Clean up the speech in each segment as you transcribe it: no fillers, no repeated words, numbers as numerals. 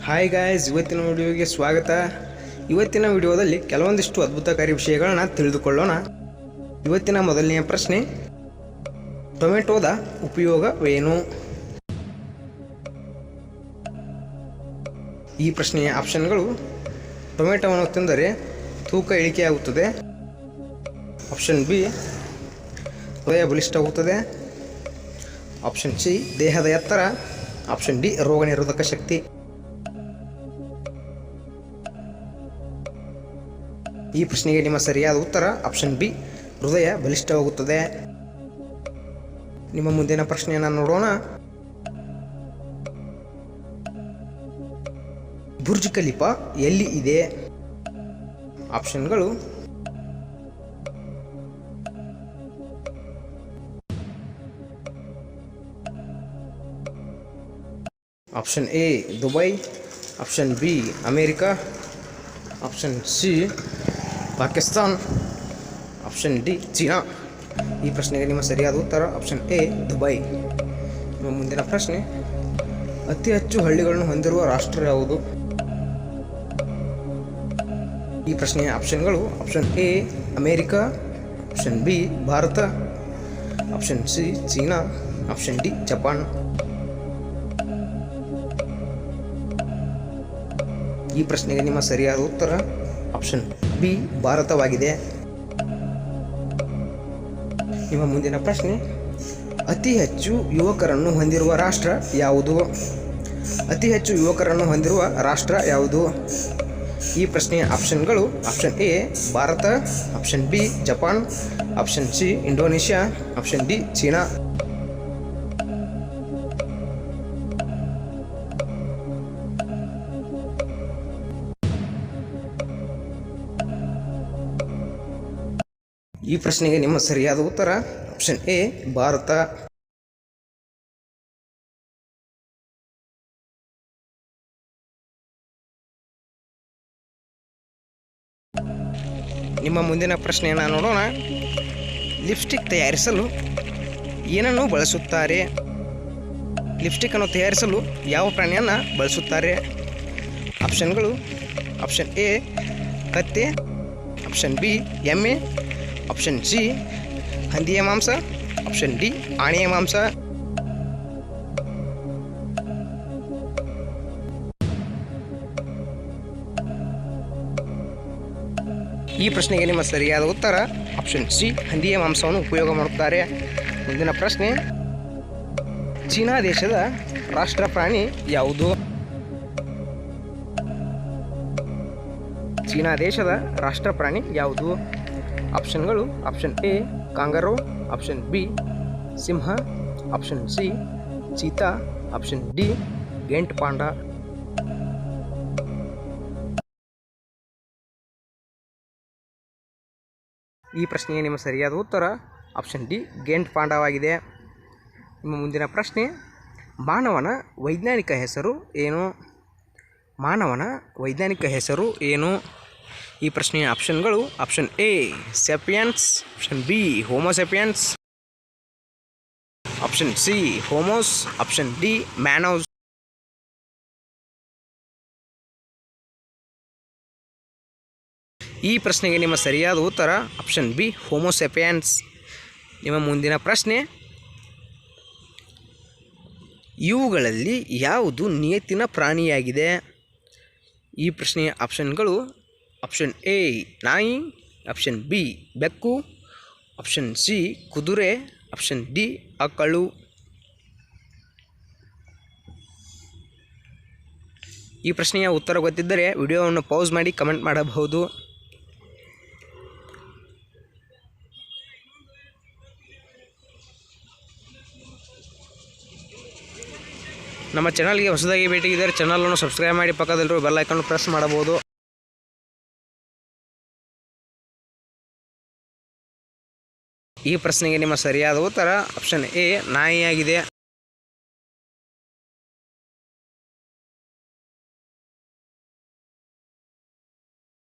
Hi guys, ಇವತ್ತಿನ ವಿಡಿಯೋಗೆ ಸ್ವಾಗತ. ಇವತ್ತಿನ ವಿಡಿಯೋದಲ್ಲಿ ಕೆಲವೊಂದಿಷ್ಟು ಅದ್ಭುತಕಾರಿ ವಿಷಯಗಳನ್ನ ತಿಳಿದುಕೊಳ್ಳೋಣ. ಇವತ್ತಿನ ಮೊದಲನೆಯ ಪ್ರಶ್ನೆ, ಟೊಮೆಟೊದ ಉಪಯೋಗವೇನು? ಈ ಪ್ರಶ್ನೆಯ ಆಪ್ಷನ್ಗಳು: ಟೊಮೆಟೊವನ್ನು ತಿಂದರೆ ತೂಕ ಇಳಿಕೆಯಾಗುತ್ತದೆ, ಆಪ್ಷನ್ ಬಿ ಹೃದಯ ಬಲಿಷ್ಠವಾಗುತ್ತದೆ, ಆಪ್ಷನ್ ಸಿ ದೇಹದ ಎತ್ತರ, ಆಪ್ಷನ್ ಡಿ ರೋಗ ನಿರೋಧಕ ಶಕ್ತಿ. ಈ ಪ್ರಶ್ನೆಗೆ ನಿಮ್ಮ ಸರಿಯಾದ ಉತ್ತರ ಆಪ್ಷನ್ ಬಿ ಹೃದಯ ಬಲಿಷ್ಠವಾಗುತ್ತದೆ. ನಿಮ್ಮ ಮುಂದಿನ ಪ್ರಶ್ನೆಯನ್ನು ನೋಡೋಣ. ಬುರ್ಜ್ ಖಲೀಫಾ ಎಲ್ಲಿ ಇದೆ? ಆಪ್ಷನ್ಗಳು: option A Dubai, option B America, option C Pakistan, option D China. ಈ ಪ್ರಶ್ನೆಗೆ ನಿಮ್ಮ ಸರಿಯಾದ ಉತ್ತರ ಆಪ್ಷನ್ ಎ ದುಬೈ. ನಿಮ್ಮ ಮುಂದಿನ ಪ್ರಶ್ನೆ, ಅತಿ ಹೆಚ್ಚು ಹಳ್ಳಿಗಳನ್ನು ಹೊಂದಿರುವ ರಾಷ್ಟ್ರ ಯಾವುದು? ಈ ಪ್ರಶ್ನೆಯ ಆಪ್ಷನ್ಗಳು: option A America, option B Bharat, option C China, option D Japan. ಈ ಪ್ರಶ್ನೆಗೆ ನಿಮ್ಮ ಸರಿಯಾದ ಉತ್ತರ ಆಪ್ಷನ್ ಬಿ ಭಾರತವಾಗಿದೆ. ನಿಮ್ಮ ಮುಂದಿನ ಪ್ರಶ್ನೆ, ಅತಿ ಹೆಚ್ಚು ಯುವಕರನ್ನು ಹೊಂದಿರುವ ರಾಷ್ಟ್ರ ಯಾವುದು? ಅತಿ ಹೆಚ್ಚು ಯುವಕರನ್ನು ಹೊಂದಿರುವ ರಾಷ್ಟ್ರ ಯಾವುದು? ಈ ಪ್ರಶ್ನೆಯ ಆಪ್ಷನ್ಗಳು: option A Bharat, option B Japan, option C Indonesia, option D China. ಈ ಪ್ರಶ್ನೆಗೆ ನಿಮ್ಮ ಸರಿಯಾದ ಉತ್ತರ ಆಪ್ಷನ್ ಎ ಭಾರತ. ನಿಮ್ಮ ಮುಂದಿನ ಪ್ರಶ್ನೆಯನ್ನು ನೋಡೋಣ. ಲಿಪ್ಸ್ಟಿಕ್ ತಯಾರಿಸಲು ಏನನ್ನು ಬಳಸುತ್ತಾರೆ? ಲಿಪ್ಸ್ಟಿಕ್ ಅನ್ನು ತಯಾರಿಸಲು ಯಾವ ಪ್ರಾಣಿಯನ್ನು ಬಳಸುತ್ತಾರೆ? ಆಪ್ಷನ್ಗಳು: ಆಪ್ಷನ್ ಎ ಕತ್ತೆ, ಆಪ್ಷನ್ ಬಿ ಎಮ್ಮೆ, ಆಪ್ಷನ್ ಸಿ ಹಂದಿಯ ಮಾಂಸ, ಆಪ್ಷನ್ ಡಿ ಆನೆಯ ಮಾಂಸ. ಈ ಪ್ರಶ್ನೆಗೆ ನಿಮ್ಮ ಸರಿಯಾದ ಉತ್ತರ ಆಪ್ಷನ್ ಸಿ ಹಂದಿಯ ಮಾಂಸವನ್ನು ಉಪಯೋಗ ಮಾಡುತ್ತಾರೆ. ಮುಂದಿನ ಪ್ರಶ್ನೆ, ಚೀನಾ ದೇಶದ ರಾಷ್ಟ್ರ ಪ್ರಾಣಿ ಯಾವುದು? ಚೀನಾ ದೇಶದ ರಾಷ್ಟ್ರ ಪ್ರಾಣಿ ಯಾವುದು? ಆಪ್ಷನ್ಗಳು: option A kangaroo, option B ಸಿಂಹ, option C cheetah, option D giant panda. ಈ ಪ್ರಶ್ನೆಗೆ ನಿಮ್ಮ ಸರಿಯಾದ ಉತ್ತರ ಆಪ್ಷನ್ ಡಿ ಗೇಂಟ್ ಪಾಂಡವಾಗಿದೆ. ನಿಮ್ಮ ಮುಂದಿನ ಪ್ರಶ್ನೆ, ಮಾನವನ ವೈಜ್ಞಾನಿಕ ಹೆಸರು ಏನು? ಮಾನವನ ವೈಜ್ಞಾನಿಕ ಹೆಸರು ಏನು? ಈ ಪ್ರಶ್ನೆಯ ಆಪ್ಷನ್ಗಳು: option A sapiens, option B homo sapiens, option C homos, option D manos. ಈ ಪ್ರಶ್ನೆಗೆ ನಿಮ್ಮ ಸರಿಯಾದ ಉತ್ತರ ಆಪ್ಷನ್ ಬಿ ಹೋಮೋಸ್ಯಾಪಿಯನ್ಸ್. ನಿಮ್ಮ ಮುಂದಿನ ಪ್ರಶ್ನೆ, ಇವುಗಳಲ್ಲಿ ಯಾವುದು ನಿಯತ್ತಿನ ಪ್ರಾಣಿಯಾಗಿದೆ? ಈ ಪ್ರಶ್ನೆಯ ಆಪ್ಷನ್ಗಳು: ಆಪ್ಷನ್ ಎ ನಾಯಿ, ಆಪ್ಷನ್ ಬಿ ಬೆಕ್ಕು, ಆಪ್ಷನ್ ಸಿ ಕುದುರೆ, ಆಪ್ಷನ್ ಡಿ ಆಕಳು. ಈ ಪ್ರಶ್ನೆಯ ಉತ್ತರ ಗೊತ್ತಿದ್ದರೆ ವಿಡಿಯೋವನ್ನು ಪೌಸ್ ಮಾಡಿ ಕಮೆಂಟ್ ಮಾಡಬಹುದು. ನಮ್ಮ ಚಾನಲ್ಗೆ ಹೊಸದಾಗಿ ಭೇಟಿಗಿದ್ದರೆ ಚಾನಲನ್ನು ಸಬ್ಸ್ಕ್ರೈಬ್ ಮಾಡಿ, ಪಕ್ಕದಲ್ಲಿರುವ ಬೆಲ್ ಐಕಾನ್ ಪ್ರೆಸ್ ಮಾಡಬಹುದು. ಈ ಪ್ರಶ್ನೆಗೆ ನಿಮ್ಮ ಸರಿಯಾದ ಉತ್ತರ ಆಪ್ಷನ್ ಎ ನಾಯಿಯಾಗಿದೆ.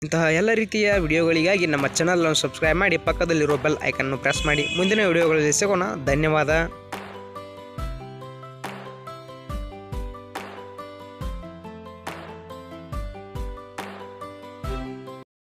ಇಂತಹ ಎಲ್ಲ ರೀತಿಯ ವಿಡಿಯೋಗಳಿಗಾಗಿ ನಮ್ಮ ಚಾನಲನ್ನು ಸಬ್ಸ್ಕ್ರೈಬ್ ಮಾಡಿ, ಪಕ್ಕದಲ್ಲಿರುವ ಬೆಲ್ ಐಕನ್ನು ಪ್ರೆಸ್ ಮಾಡಿ. ಮುಂದಿನ ವಿಡಿಯೋಗಳಲ್ಲಿ ಸಿಗೋಣ. ಧನ್ಯವಾದ.